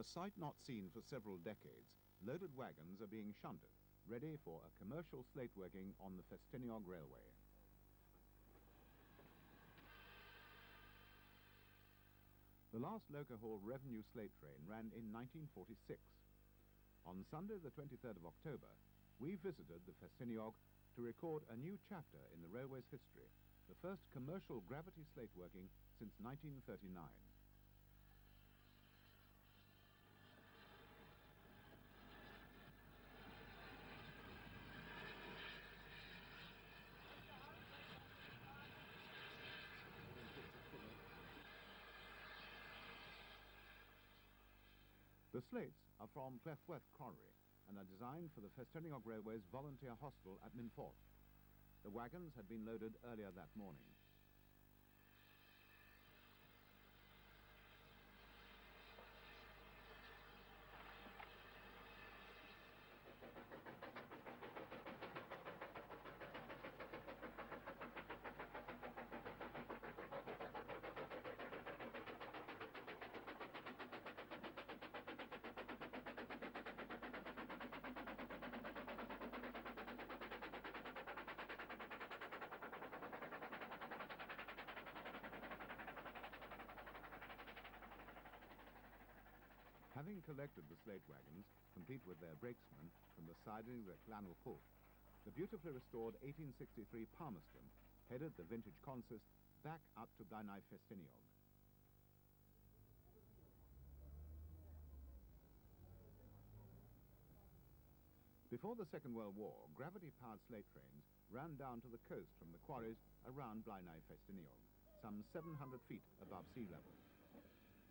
a sight not seen for several decades, loaded wagons are being shunted, ready for a commercial slate working on the Festiniog Railway. The last loco-hauled revenue slate train ran in 1946. On Sunday, the 23rd of October, we visited the Festiniog to record a new chapter in the railway's history, the first commercial gravity slate working since 1939. The slates are from Clethworth Colliery and are designed for the Festiniog Railway's volunteer hostel at Minforth. The wagons had been loaded earlier that morning. Having collected the slate wagons, complete with their brakesmen, from the sidings at Llanw Pwll, the beautifully restored 1863 Palmerston headed the vintage consist back up to Blaenau Festiniog. Before the Second World War, gravity-powered slate trains ran down to the coast from the quarries around Blaenau Festiniog, some 700 feet above sea level.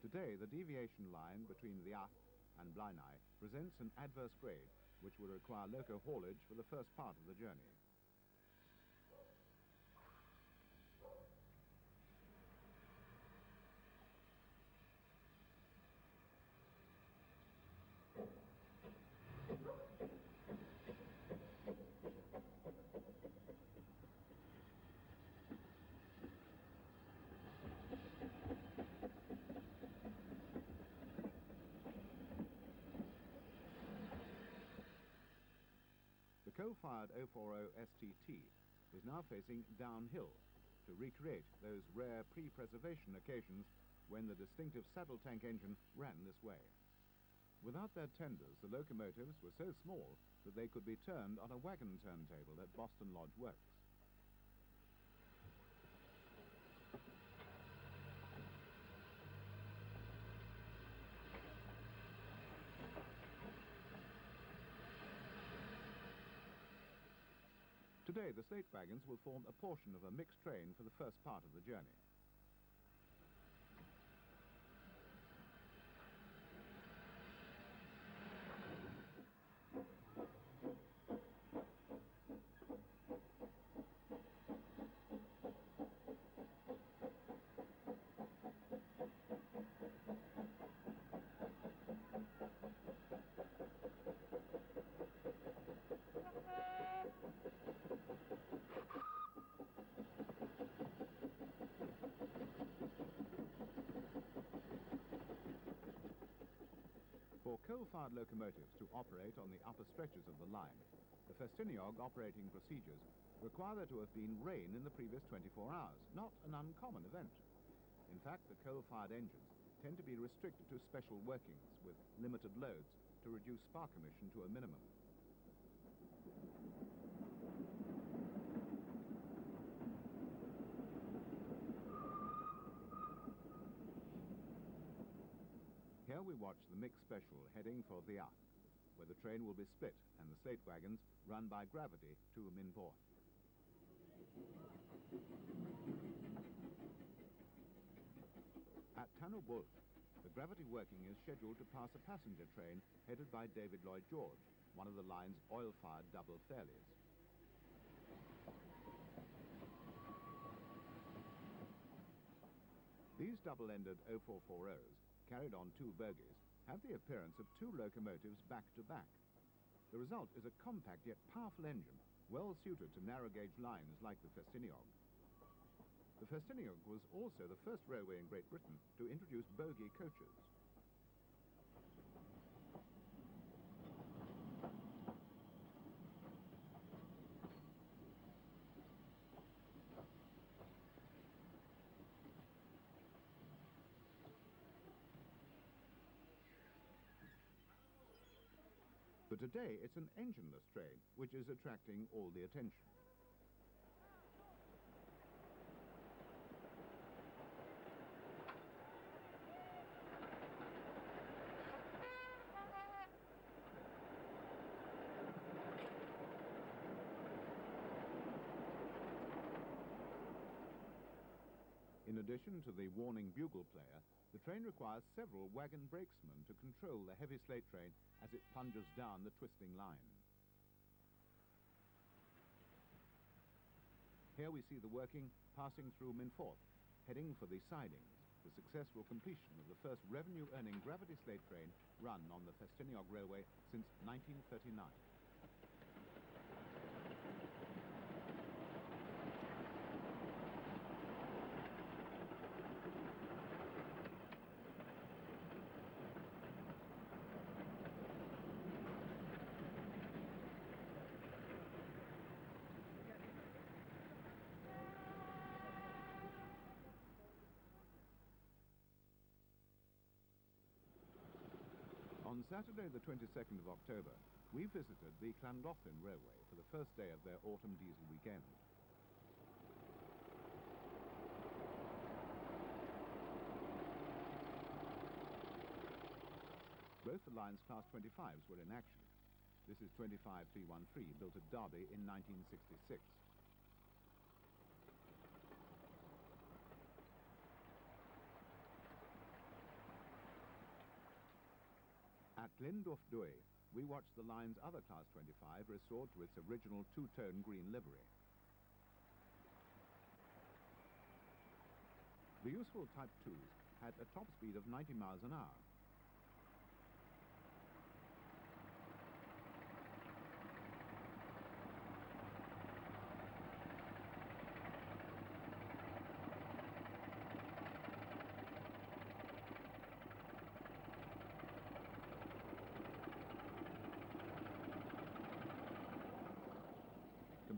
Today, the deviation line between the and Blaenau presents an adverse grade, which will require loco haulage for the first part of the journey. The coal-fired 040 STT is now facing downhill to recreate those rare pre-preservation occasions when the distinctive saddle tank engine ran this way. Without their tenders, the locomotives were so small that they could be turned on a wagon turntable at Boston Lodge Works. Today, the slate wagons will form a portion of a mixed train for the first part of the journey. For coal-fired locomotives to operate on the upper stretches of the line, the Festiniog operating procedures require there to have been rain in the previous 24 hours, not an uncommon event. In fact, the coal-fired engines tend to be restricted to special workings with limited loads to reduce spark emission to a minimum. Here we watch the mixed special heading for the where the train will be split and the slate wagons run by gravity to Minforth. At Llanw Pwll, the gravity working is scheduled to pass a passenger train headed by David Lloyd George, one of the line's oil-fired double fairlies. These double-ended 0440s, carried on two bogies, have the appearance of two locomotives back-to-back. The result is a compact yet powerful engine, well suited to narrow-gauge lines like the Festiniog. The Festiniog was also the first railway in Great Britain to introduce bogie coaches. But today it's an engineless train, which is attracting all the attention. In addition to the warning bugle player, the train requires several wagon brakesmen to control the heavy slate train as it plunges down the twisting line. Here we see the working passing through Minforth, heading for the sidings, the successful completion of the first revenue-earning gravity slate train run on the Festiniog Railway since 1939. On Saturday the 22nd of October, we visited the Llangollen Railway for the first day of their autumn diesel weekend. Both the line's Class 25s were in action. This is 25313, built at Derby in 1966. At Glendorf-Douai, we watched the line's other Class 25 restored to its original two-tone green livery. The useful Type 2s had a top speed of 90 miles an hour.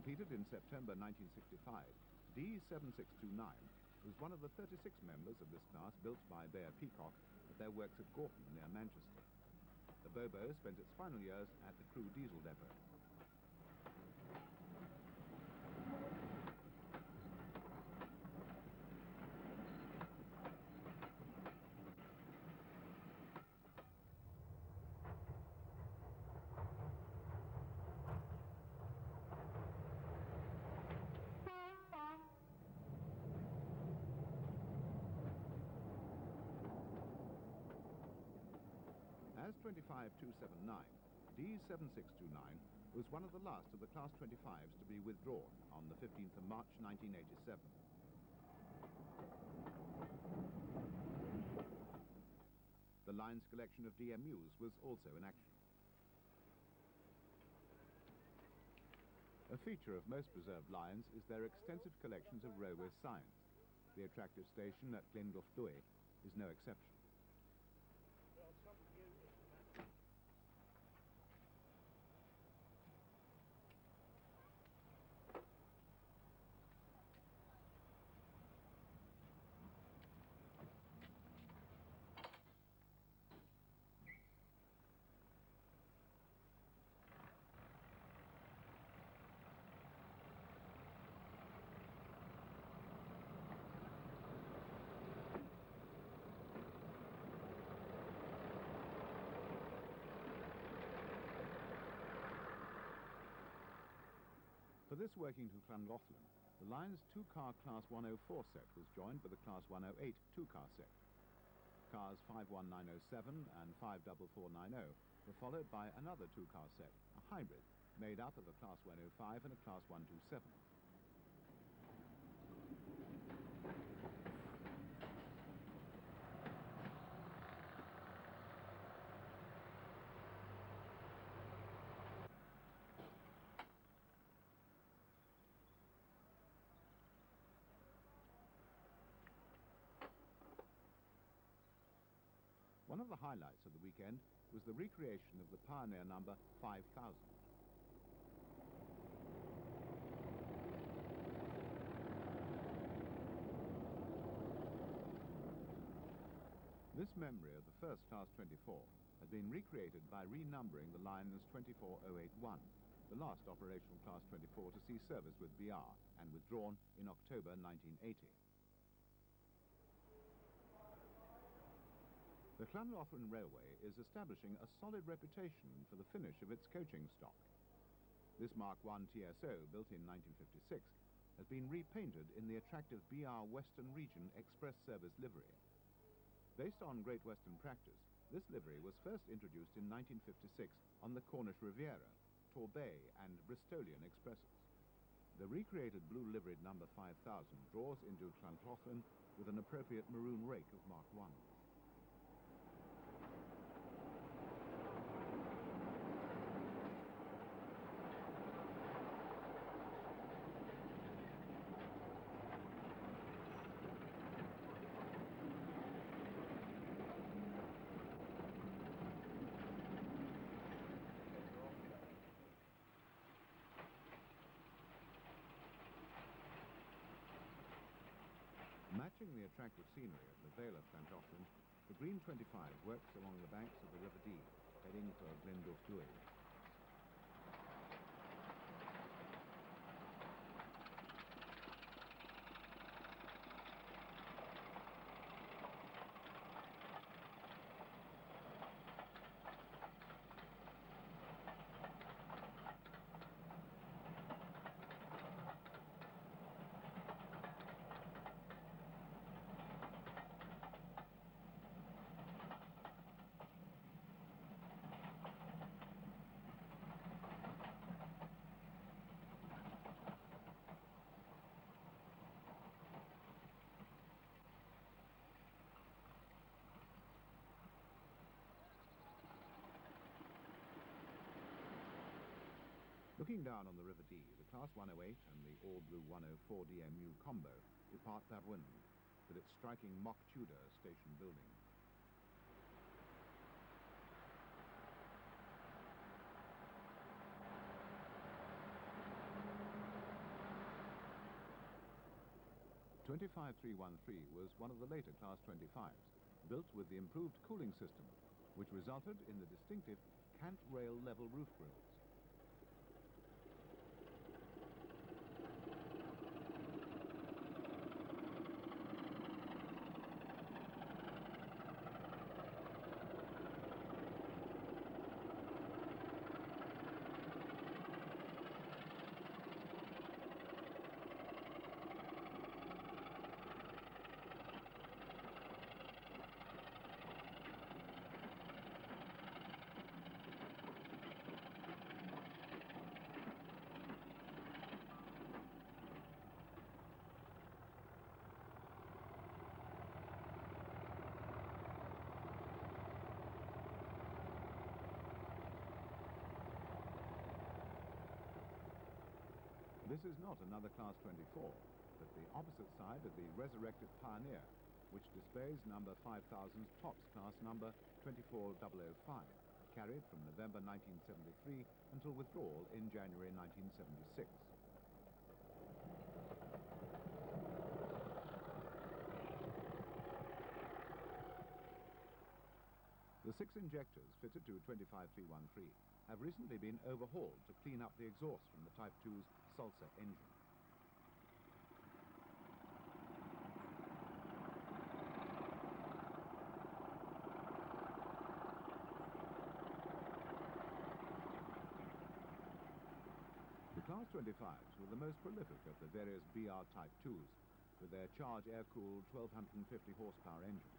Completed in September 1965, D7629 was one of the 36 members of this class built by Bayer Peacock at their works at Gorton near Manchester. The Bobo spent its final years at the Crewe diesel depot. As 25279, D7629 was one of the last of the Class 25s to be withdrawn on the 15th of March 1987. The line's collection of DMUs was also in action. A feature of most preserved lines is their extensive collections of railway signs. The attractive station at Glendorf-Douai is no exception. For this working to Llangollen, the line's two-car Class 104 set was joined with a Class 108 two-car set. Cars 51907 and 54490 were followed by another two-car set, a hybrid, made up of a Class 105 and a Class 127. One of the highlights of the weekend was the recreation of the Pioneer number 5000. This memory of the first Class 24 has been recreated by renumbering the line as 24081, the last operational Class 24 to see service with BR and withdrawn in October 1980. The Llanrothren Railway is establishing a solid reputation for the finish of its coaching stock. This Mark I TSO, built in 1956, has been repainted in the attractive BR Western Region Express Service livery. Based on Great Western practice, this livery was first introduced in 1956 on the Cornish Riviera, Torbay and Bristolian expresses. The recreated blue liveried number 5000 draws into Llanrothren with an appropriate maroon rake of Mark I. Matching the attractive scenery of the Vale of Llanrothren, the Green 25 works along the banks of the River Dee, heading for Glendochduy. Looking down on the River Dee, the Class 108 and the all-blue 104 DMU combo depart Babwin, with its striking mock Tudor station building. (25313) was one of the later Class 25s, built with the improved cooling system, which resulted in the distinctive cant rail level roof grills. This is not another Class 24, but the opposite side of the resurrected Pioneer, which displays number 5000's tops class number 24005, carried from November 1973 until withdrawal in January 1976. The 6 injectors fitted to 25313 have recently been overhauled to clean up the exhaust from the Type 2's Salsa engine. The Class 25s were the most prolific of the various BR Type 2s, with their charge air-cooled 1250 horsepower engine.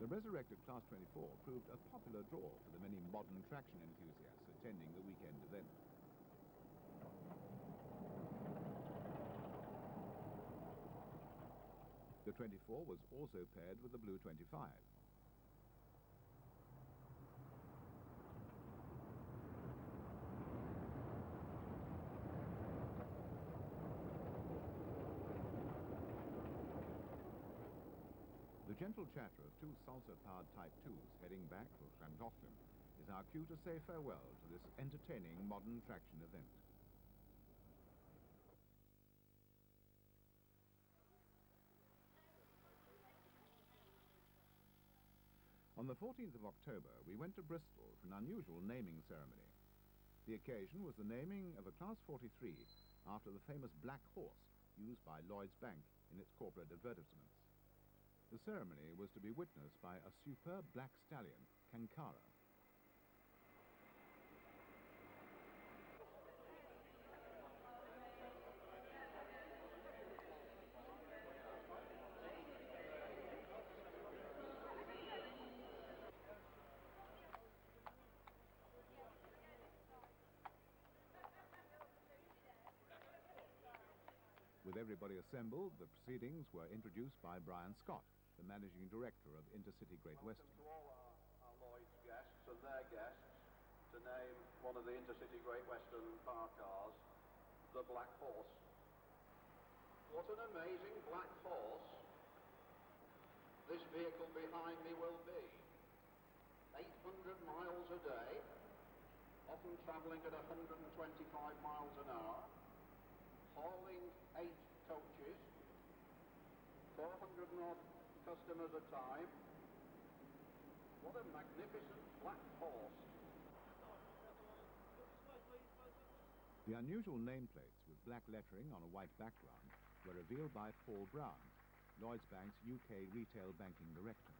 The resurrected Class 24 proved a popular draw for the many modern traction enthusiasts attending the weekend event. The 24 was also paired with the Blue 25. The gentle chatter of two salsa-powered Type 2s heading back for Llangollen is our cue to say farewell to this entertaining modern traction event. On the 14th of October, we went to Bristol for an unusual naming ceremony. The occasion was the naming of a Class 43 after the famous Black Horse used by Lloyd's Bank in its corporate advertisements. The ceremony was to be witnessed by a superb black stallion, Kankara. With everybody assembled, the proceedings were introduced by Brian Scott, the managing director of Intercity Great Western. Welcome to all our Lloyd's guests and their guests to name one of the Intercity Great Western bar cars, the Black Horse. What an amazing black horse this vehicle behind me will be. 800 miles a day, often travelling at 125 miles an hour, hauling 8 coaches, 400 and odd customers a time. What a magnificent black horse. The unusual nameplates with black lettering on a white background were revealed by Paul Brown, Lloyds Bank's UK retail banking director.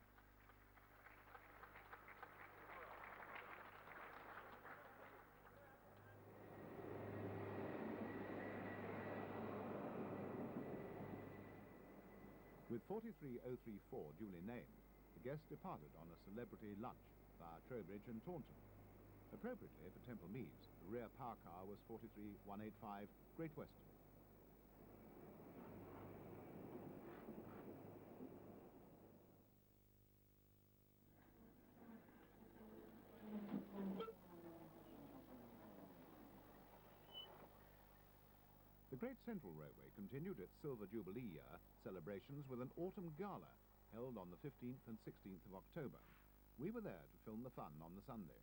With 43034 duly named, the guests departed on a celebrity lunch via Trowbridge and Taunton. Appropriately for Temple Meads, the rear power car was 43185 Great Western. The Great Central Railway continued its Silver Jubilee year celebrations with an autumn gala held on the 15th and 16th of October. We were there to film the fun on the Sunday.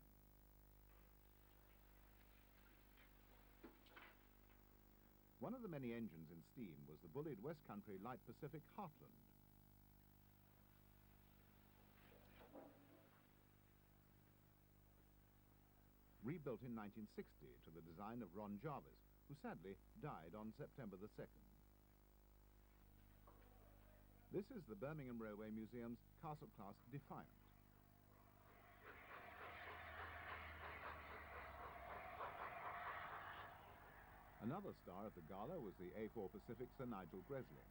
One of the many engines in steam was the bullied West Country Light Pacific Heartland. Rebuilt in 1960 to the design of Ron Jarvis, who sadly died on September the 2nd. This is the Birmingham Railway Museum's Castle Class Defiant. Another star of the gala was the A4 Pacific Sir Nigel Gresley.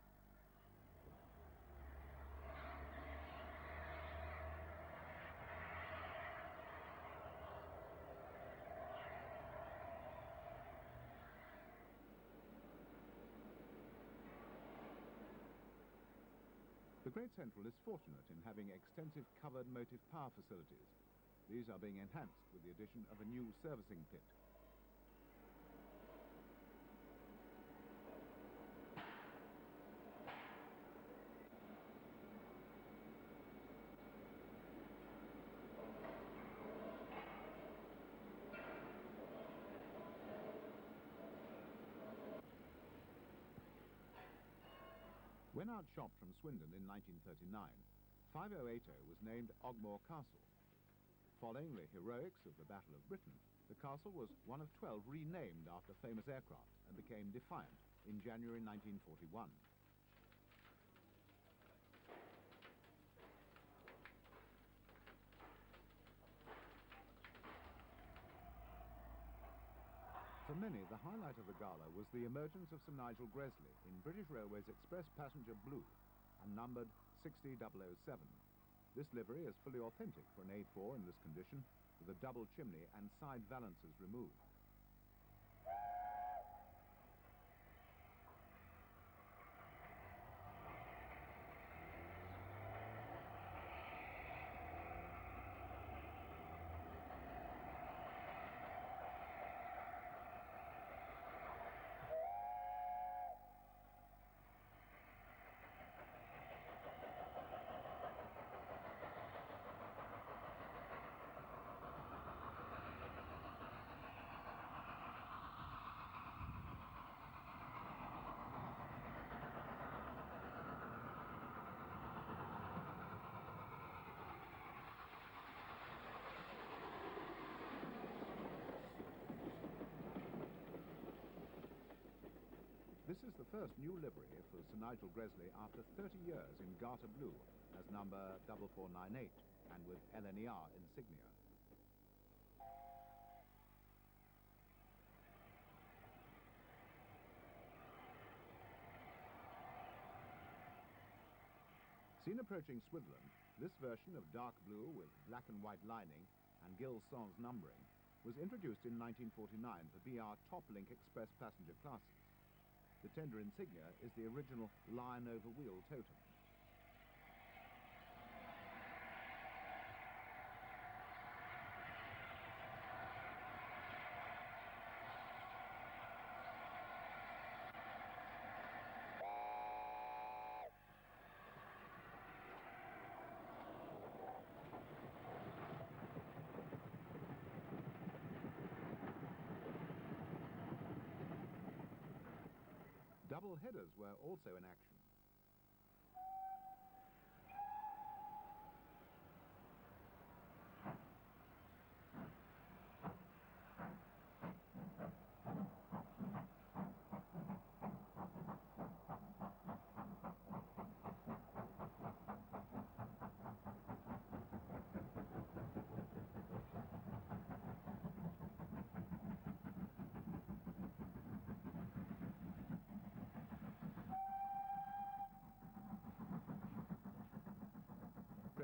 The Great Central is fortunate in having extensive covered motive power facilities. These are being enhanced with the addition of a new servicing pit. When outshopped from Swindon in 1939, 5080 was named Ogmore Castle. Following the heroics of the Battle of Britain, the castle was one of 12 renamed after famous aircraft and became Defiant in January 1941. For many, the highlight of the gala was the emergence of Sir Nigel Gresley in British Railways Express Passenger Blue, unnumbered 60007. This livery is fully authentic for an A4 in this condition, with a double chimney and side valances removed. This is the first new livery for Sir Nigel Gresley after 30 years in Garter Blue as number 4498 and with LNER insignia. Seen approaching Switherland, this version of dark blue with black and white lining and Gil Sans numbering was introduced in 1949 for BR Top Link Express passenger classes. The tender insignia is the original lion over wheel totem. Double headers were also in action.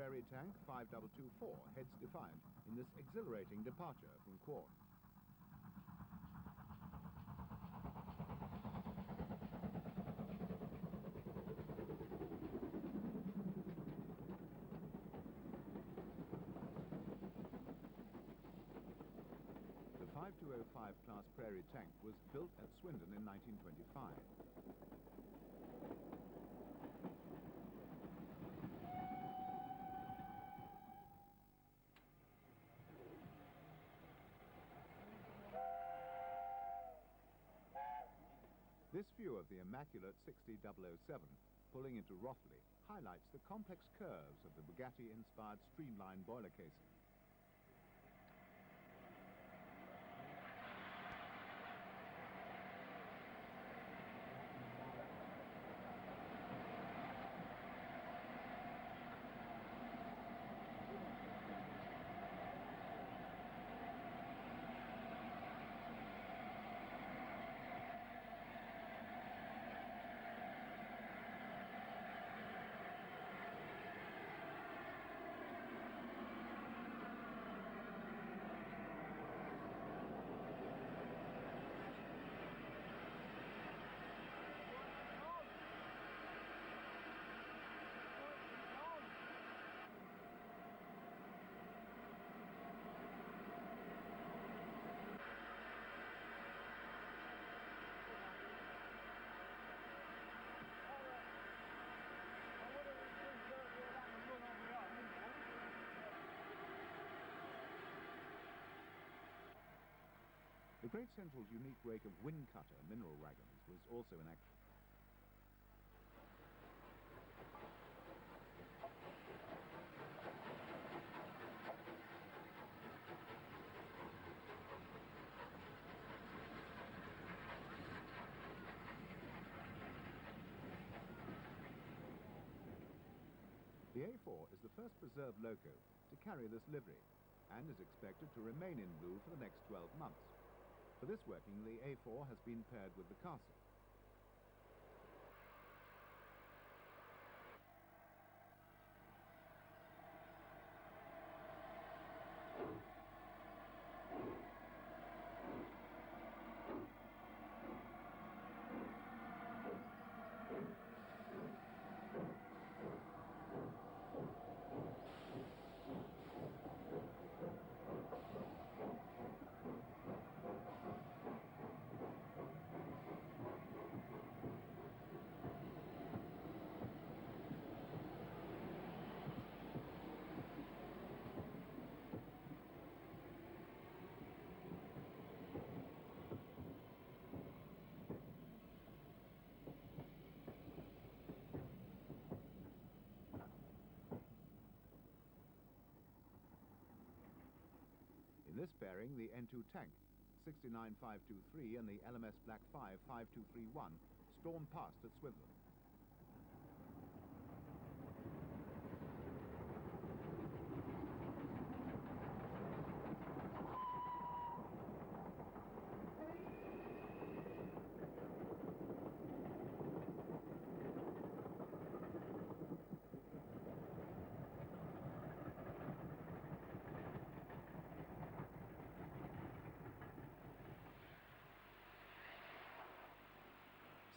Prairie Tank 5224 heads defiant in this exhilarating departure from Quorn. The 5205 class Prairie Tank was built at Swindon in 1925. This view of the immaculate 60007 pulling into Rothley highlights the complex curves of the Bugatti-inspired streamlined boiler casing. The Great Central's unique rake of wind cutter mineral wagons was also in action. The A4 is the first preserved loco to carry this livery and is expected to remain in blue for the next 12 months. For this working, the A4 has been paired with the castle. In this pairing, the N2 tank, 69523, and the LMS Black 5 5231 stormed past at Switherland.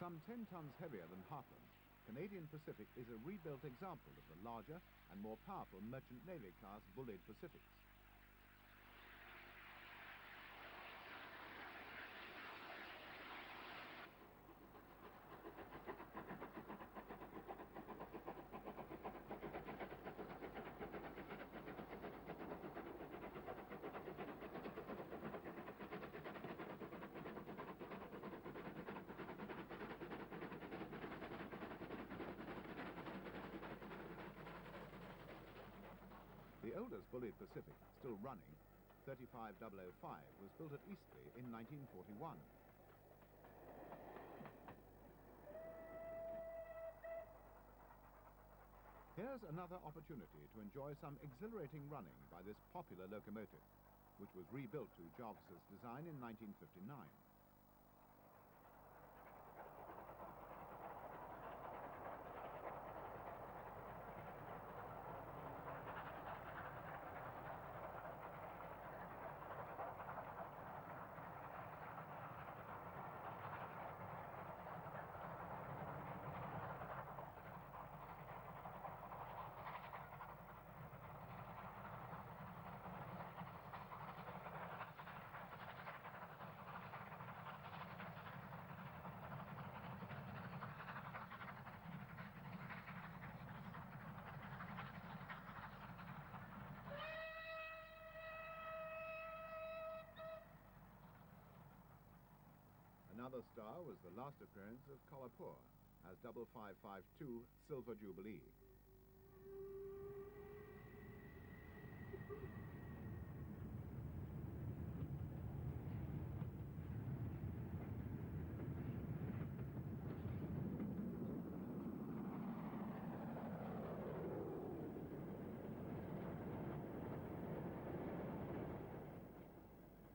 Some 10 tons heavier than Heartland, Canadian Pacific is a rebuilt example of the larger and more powerful Merchant Navy class Bullied Pacifics. The oldest Bullied Pacific, still running, 35005, was built at Eastleigh in 1941. Here's another opportunity to enjoy some exhilarating running by this popular locomotive, which was rebuilt to Jarvis's design in 1959. Another star was the last appearance of Kolhapur as 5552 Silver Jubilee.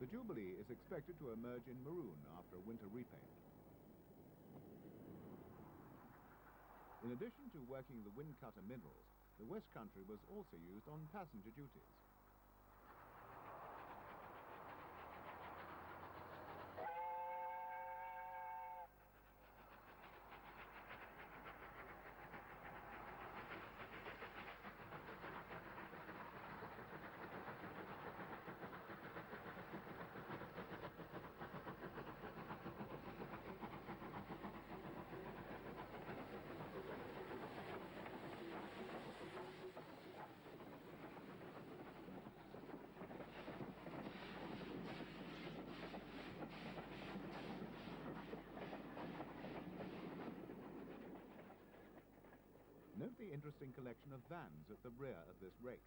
The Jubilee is expected to emerge in maroon after a winter repaint. In addition to working the wind cutter minerals, the West Country was also used on passenger duties. Note the interesting collection of vans at the rear of this rake.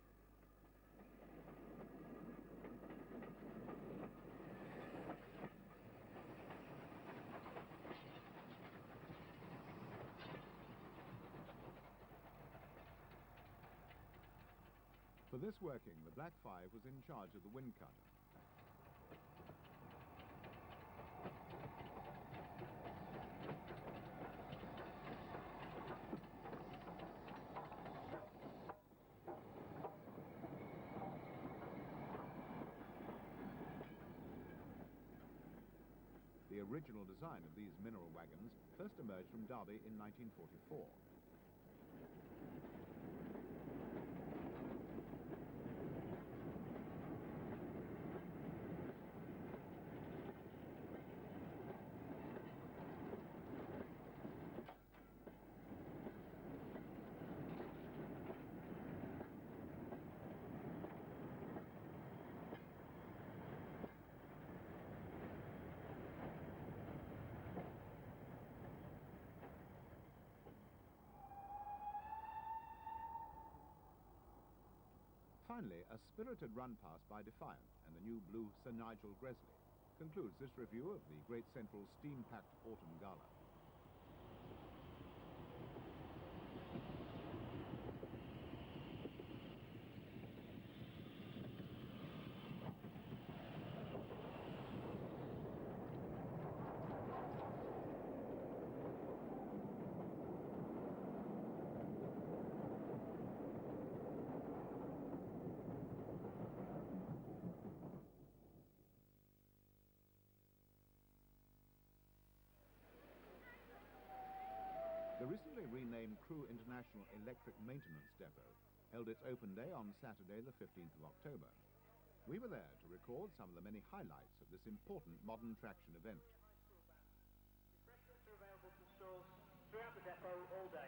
For this working, the Black 5 was in charge of the wind cutter. The original design of these mineral wagons first emerged from Derby in 1944. Finally, a spirited run past by Defiant and the new blue Sir Nigel Gresley concludes this review of the Great Central steam-packed autumn gala. The recently renamed Crewe International Electric Maintenance Depot held its open day on Saturday the 15th of October. We were there to record some of the many highlights of this important modern traction event. Refreshments are available from stores throughout the depot all day.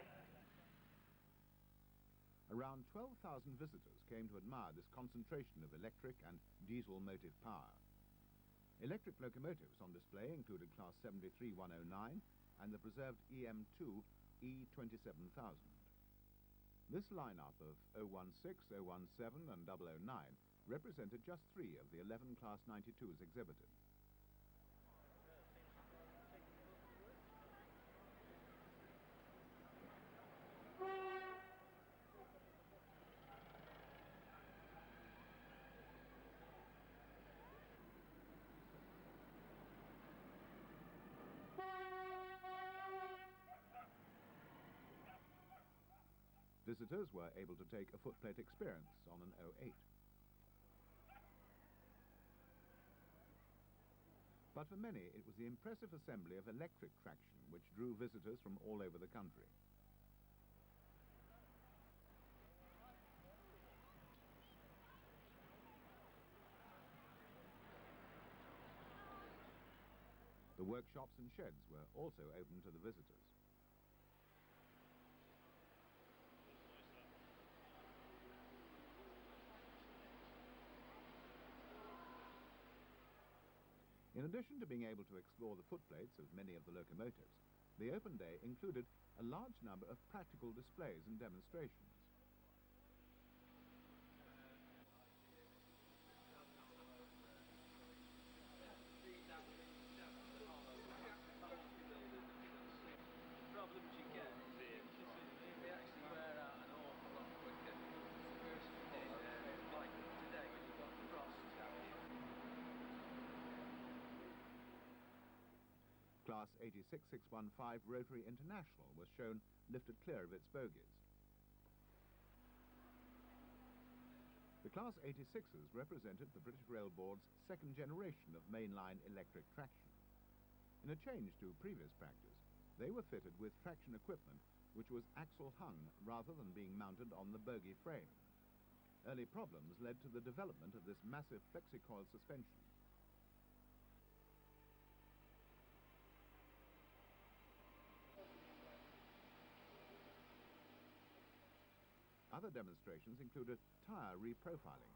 Around 12,000 visitors came to admire this concentration of electric and diesel motive power. Electric locomotives on display included Class 73-109 and the preserved EM2 E27000. This lineup of 016, 017 and 009 represented just 3 of the 11 Class 92s exhibited. Visitors were able to take a footplate experience on an 08. But for many, it was the impressive assembly of electric traction which drew visitors from all over the country. The workshops and sheds were also open to the visitors. In addition to being able to explore the footplates of many of the locomotives, the open day included a large number of practical displays and demonstrations. Problems you get is they actually wear out an awful lot quicker. Whereas like today when you've got frost out here. Class 86615 Rotary International was shown lifted clear of its bogies. The Class 86s represented the British Rail Board's second generation of mainline electric traction. In a change to previous practice, they were fitted with traction equipment which was axle hung rather than being mounted on the bogie frame. Early problems led to the development of this massive flexi-coil suspension. Other demonstrations included tyre reprofiling.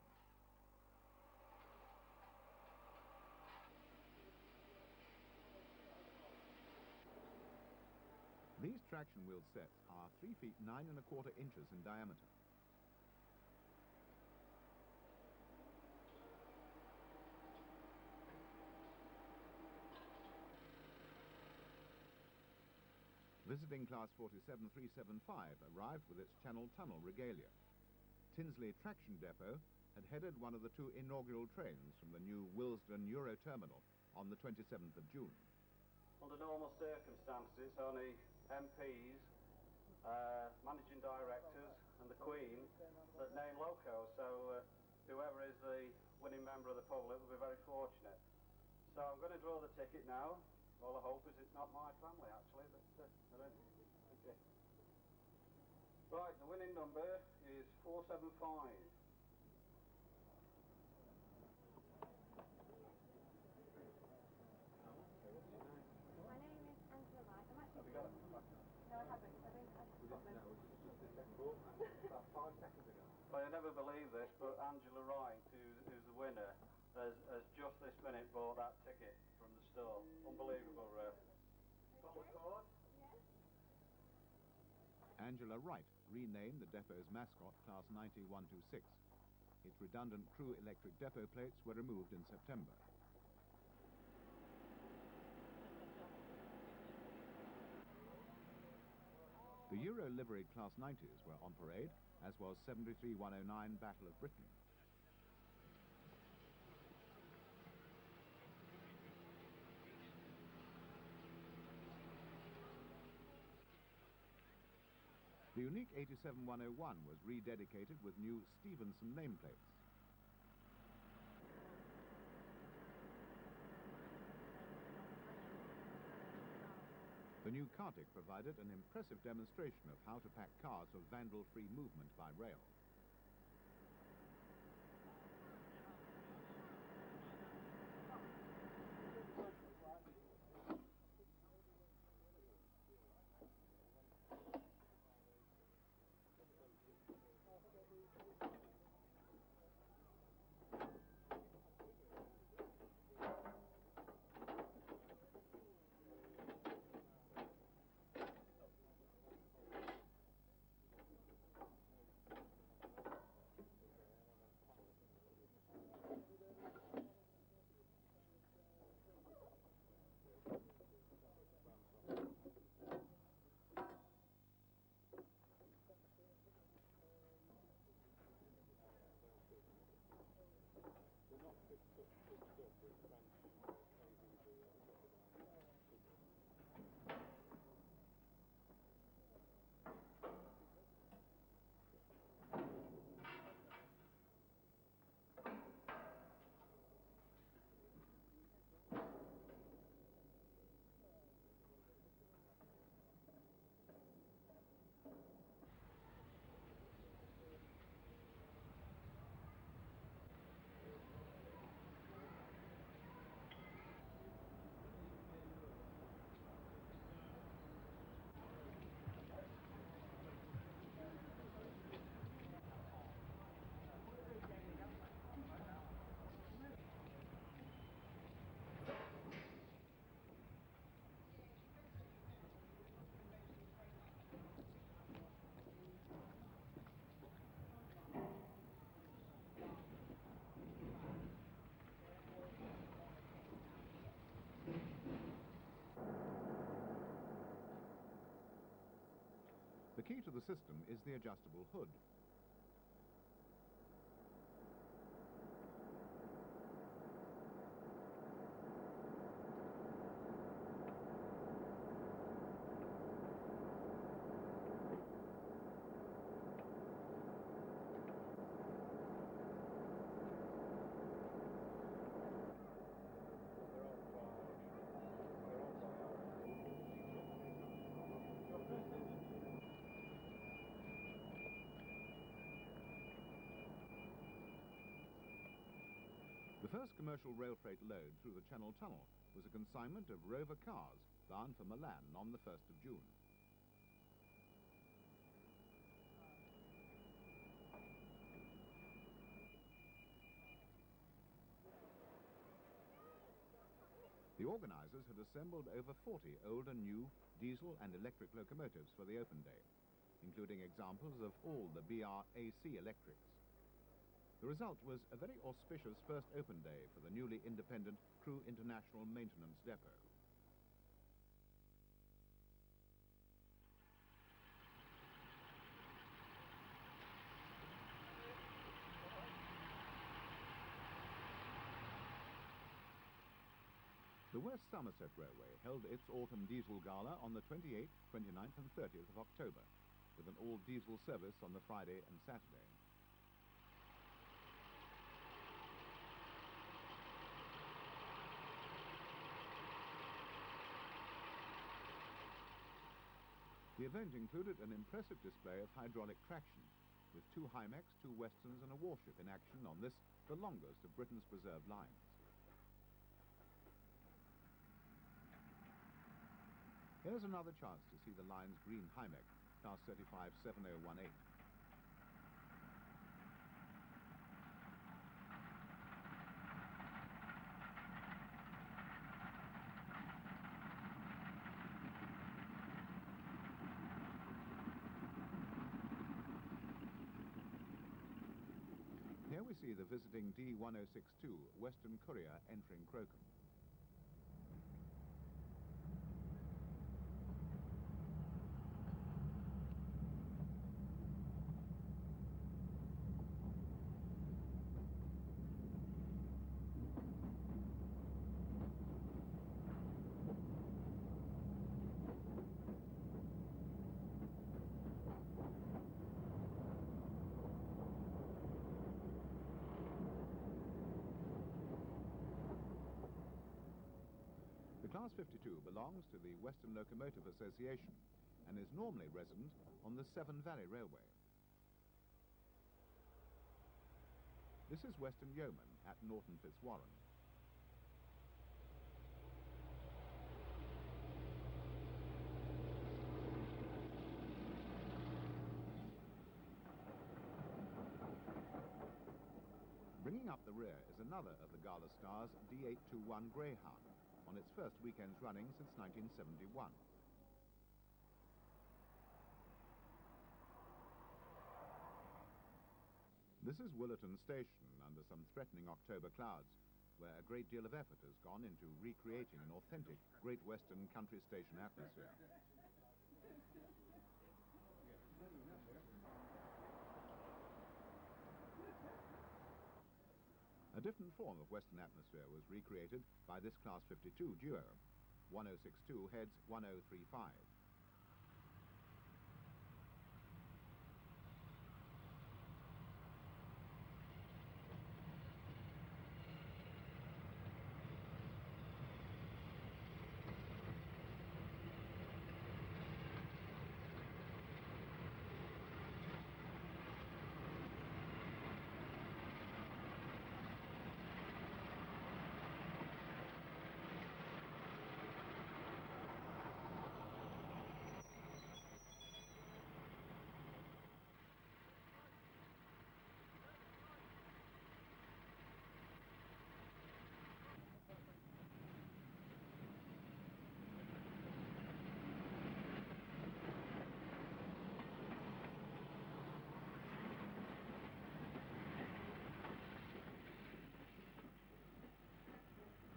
These traction wheel sets are 3 feet 9¼ inches in diameter. Visiting Class 47375 arrived with its Channel Tunnel regalia. Tinsley Traction Depot had headed one of the 2 inaugural trains from the new Willesden Euro Terminal on the 27th of June. Under normal circumstances, only MPs, managing directors and the Queen that name locos, so whoever is the winning member of the public will be very fortunate. So I'm going to draw the ticket now. All I hope is it's not my family, actually. But, okay. Right, the winning number is 475. My name is Angela Wright. I'm actually... Have you got it? No, I haven't. I don't have Scotland. About 5 seconds ago. Well, you'll never believe this, but Angela Wright, who's the winner, has just this minute bought that ticket from the store. Unbelievable, Got the card? Angela Wright renamed the depot's mascot Class 9126. Its redundant Crewe electric depot plates were removed in September. The Euro livery Class 90s were on parade, as was 73-109 Battle of Britain. The unique 87-101 was rededicated with new Stevenson nameplates. The new Cartic provided an impressive demonstration of how to pack cars for vandal-free movement by rail. The key to the system is the adjustable hood. The first commercial rail freight load through the Channel Tunnel was a consignment of Rover cars bound for Milan on the 1st of June. The organisers had assembled over 40 old and new diesel and electric locomotives for the open day, including examples of all the BR-AC electrics. The result was a very auspicious first open day for the newly independent Crewe International Maintenance Depot. The West Somerset Railway held its autumn diesel gala on the 28th, 29th and 30th of October, with an all-diesel service on the Friday and Saturday. The event included an impressive display of hydraulic traction, with 2 Hymeks, 2 Westerns and a warship in action on this, the longest of Britain's preserved lines. Here's another chance to see the line's green Hymek, class 357018. Here we we see the visiting D1062 Western Courier entering Crocombe. The Class 52 belongs to the Western Locomotive Association and is normally resident on the Severn Valley Railway. This is Western Yeoman at Norton Fitzwarren. Bringing up the rear is another of the Gala Star's D821 Greyhound, on its first weekends running since 1971. This is Willerton Station under some threatening October clouds, where a great deal of effort has gone into recreating an authentic Great Western country station atmosphere. A different form of Western atmosphere was recreated by this Class 52 duo. 1062 heads 1035.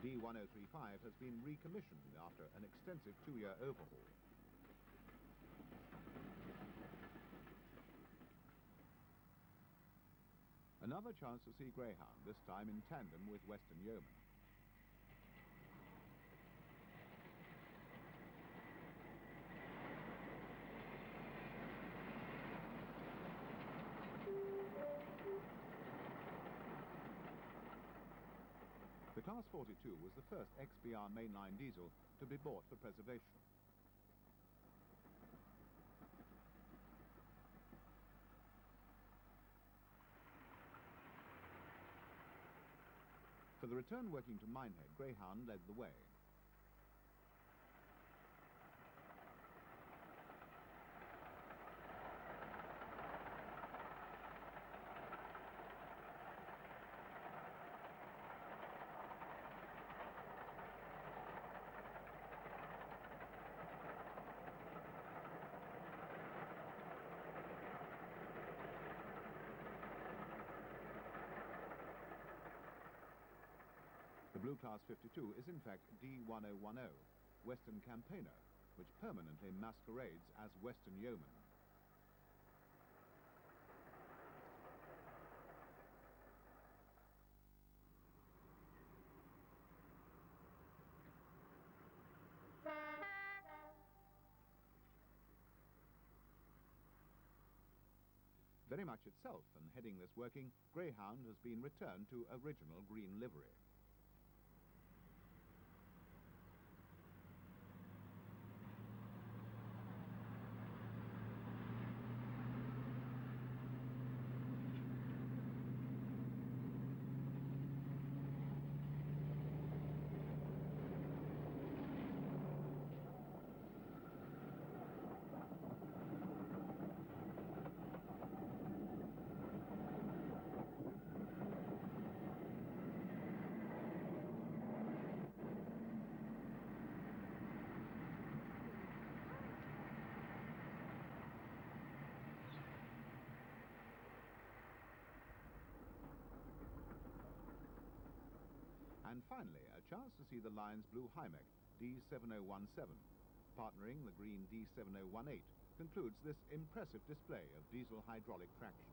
D1035 has been recommissioned after an extensive two-year overhaul. Another chance to see Greyhound, this time in tandem with Western Yeoman. The Class 42 was the first XBR mainline diesel to be bought for preservation. For the return working to Minehead, Greyhound led the way. The Blue Class 52 is in fact D1010, Western Campaigner, which permanently masquerades as Western Yeoman. Very much itself, and heading this working, Greyhound has been returned to original green livery. And finally, a chance to see the line's blue Hymec D7017. Partnering the green D7018 concludes this impressive display of diesel hydraulic traction.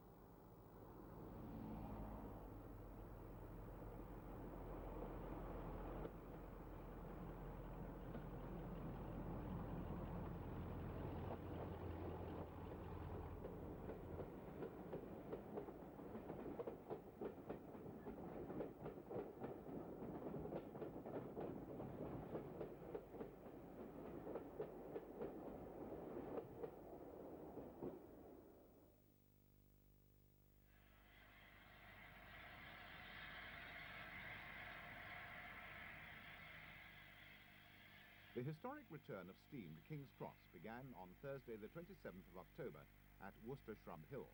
The historic return of steam to King's Cross began on Thursday the 27th of October at Worcester Shrub Hill.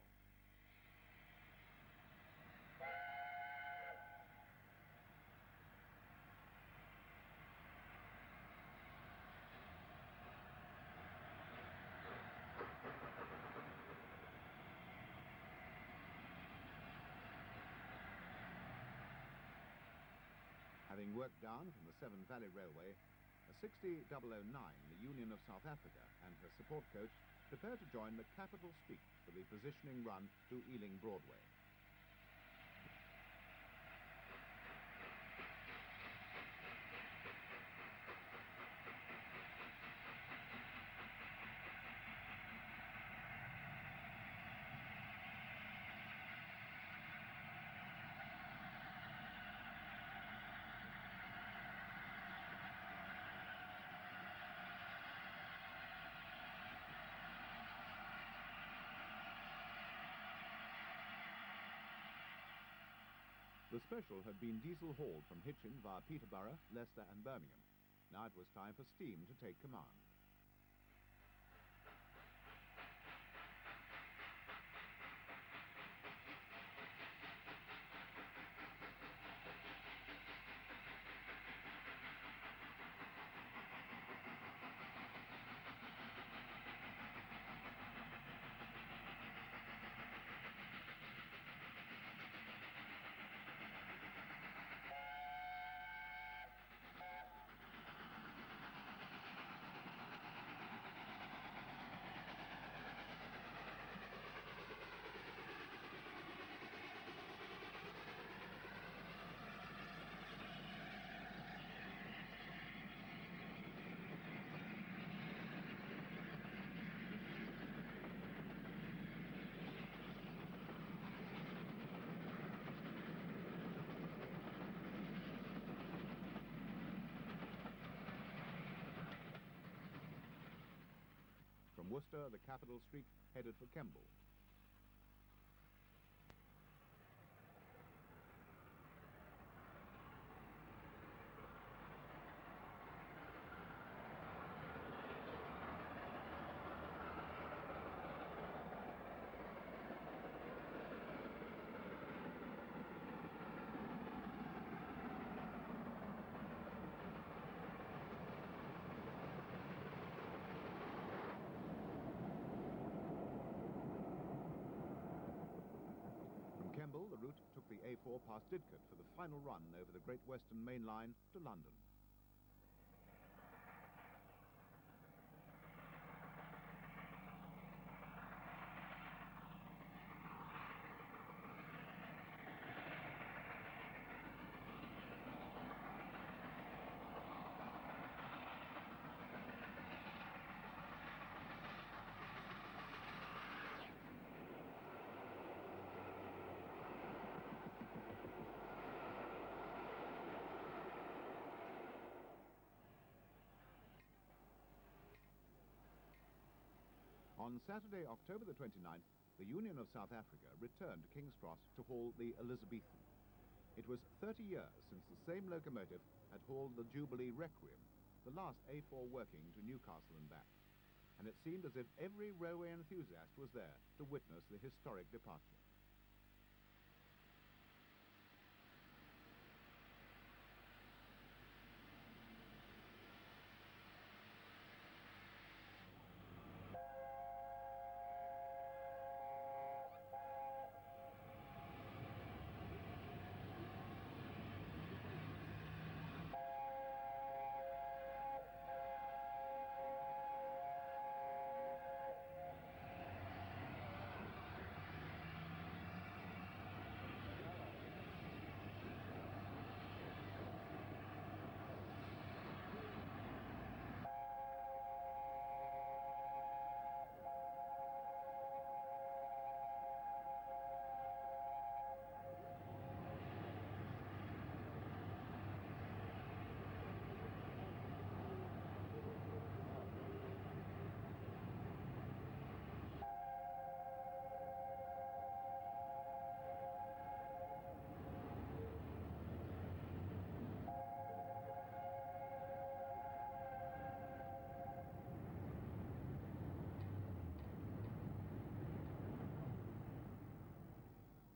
Having worked down from the Severn Valley Railway, a 60009, the Union of South Africa, and her support coach prepare to join the capital street for the positioning run to Ealing Broadway. The special had been diesel hauled from Hitchin via Peterborough, Leicester and Birmingham. Now it was time for steam to take command. From Worcester, the capital street headed for Kemble. Kemble, the route took the A4 past Didcot for the final run over the Great Western Main Line to London. On Saturday, October the 29th, the Union of South Africa returned to King's Cross to haul the Elizabethan. It was 30 years since the same locomotive had hauled the Jubilee Requiem, the last A4 working to Newcastle and back. And it seemed as if every railway enthusiast was there to witness the historic departure.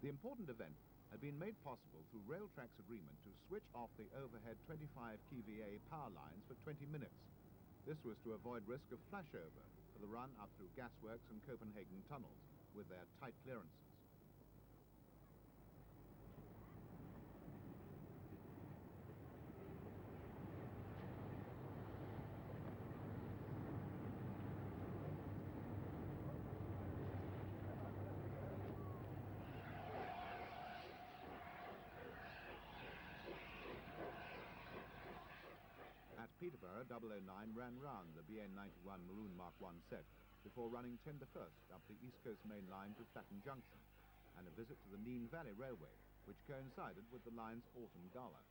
The important event had been made possible through Railtrack's agreement to switch off the overhead 25 kVA power lines for 20 minutes. This was to avoid risk of flashover for the run up through gasworks and Copenhagen tunnels with their tight clearances. At Peterborough, 009 ran round the BN91 Maroon Mark I set before running tender first up the East Coast Main Line to Flatton Junction, and a visit to the Nene Valley Railway, which coincided with the line's autumn gala.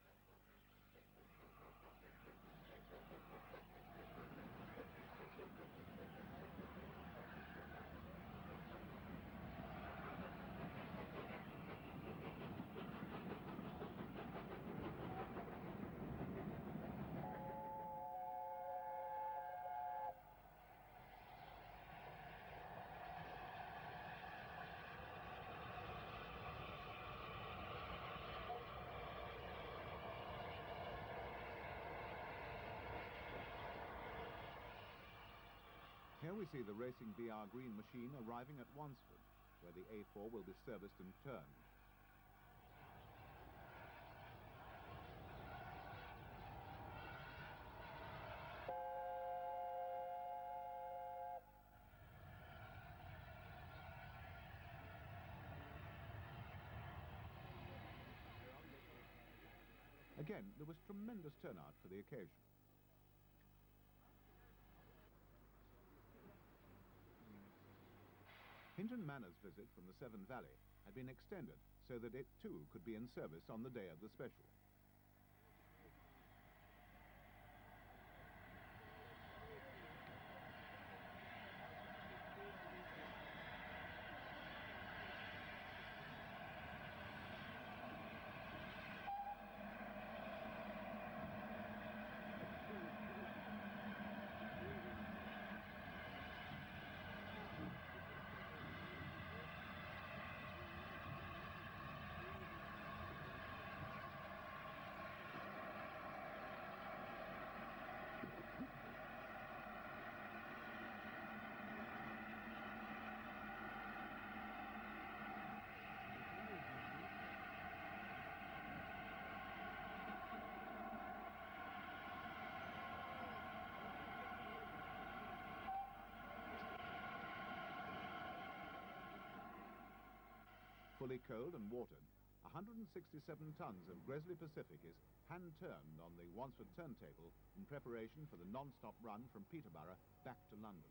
Here we see the racing BR Green machine arriving at Wansford, where the A4 will be serviced and turned. Again, there was tremendous turnout for the occasion. Hinton Manor's visit from the Severn Valley had been extended so that it too could be in service on the day of the special. Fully coaled and watered, 167 tons of Gresley Pacific is hand-turned on the Wansford turntable in preparation for the non-stop run from Peterborough back to London.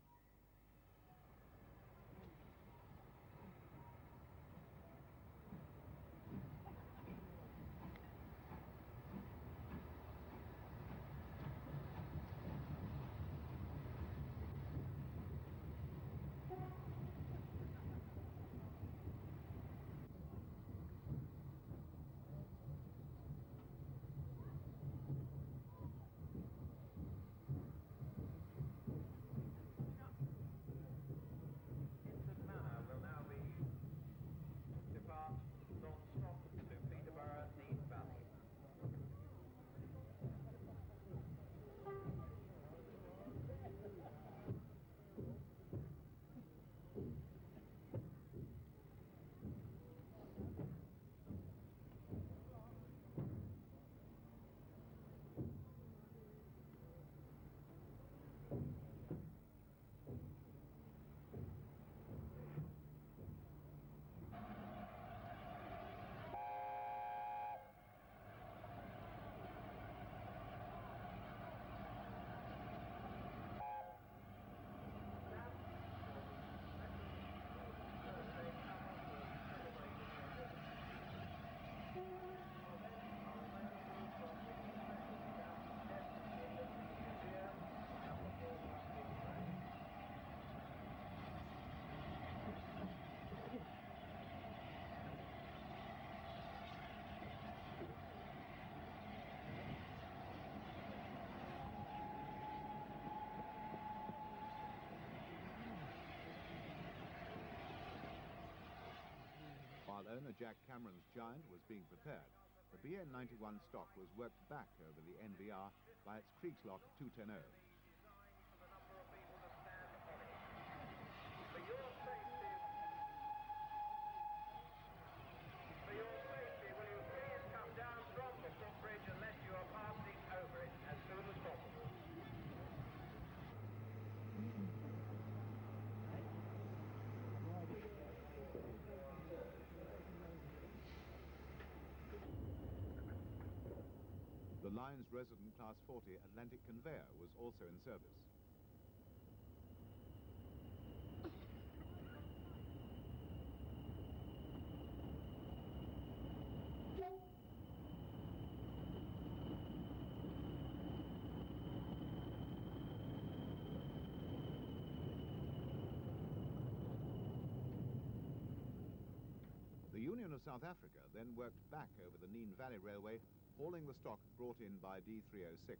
owner Jack Cameron's Giant was being prepared, the BN91 stock was worked back over the NVR by its Kriegslock 210. The line's resident Class 40 Atlantic conveyor was also in service. The Union of South Africa then worked back over the Nene Valley Railway, hauling the stock brought in by D306.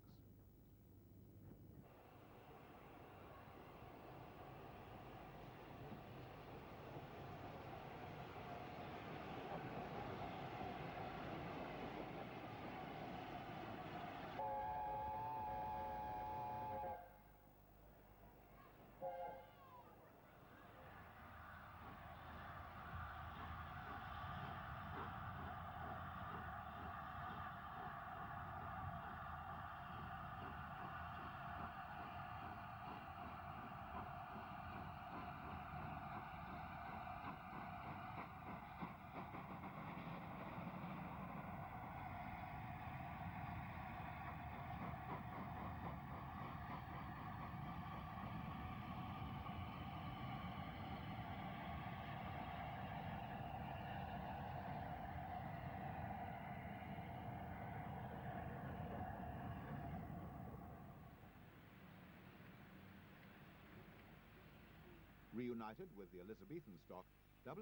Reunited with the Elizabethan stock, 009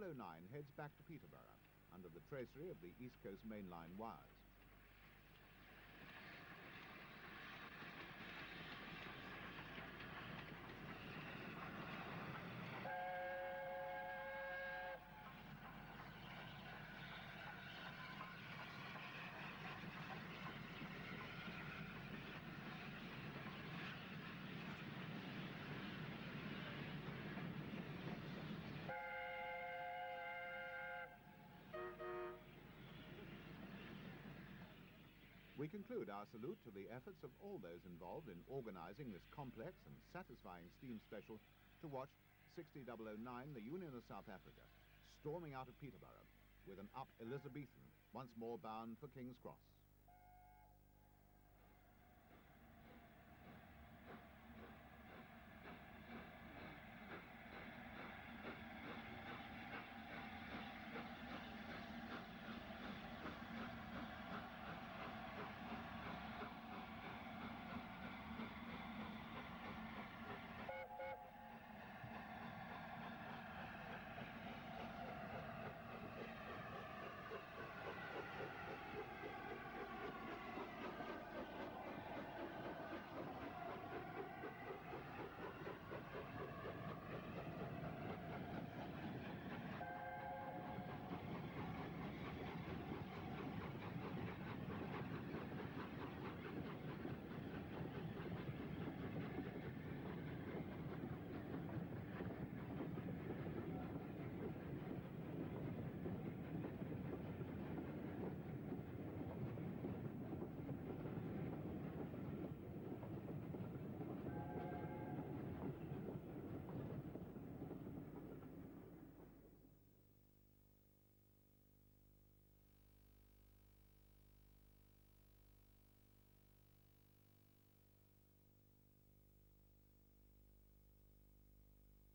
heads back to Peterborough, under the tracery of the East Coast mainline wires. We conclude our salute to the efforts of all those involved in organizing this complex and satisfying steam special to watch 60009, the Union of South Africa, storming out of Peterborough with an up Elizabethan, once more bound for King's Cross.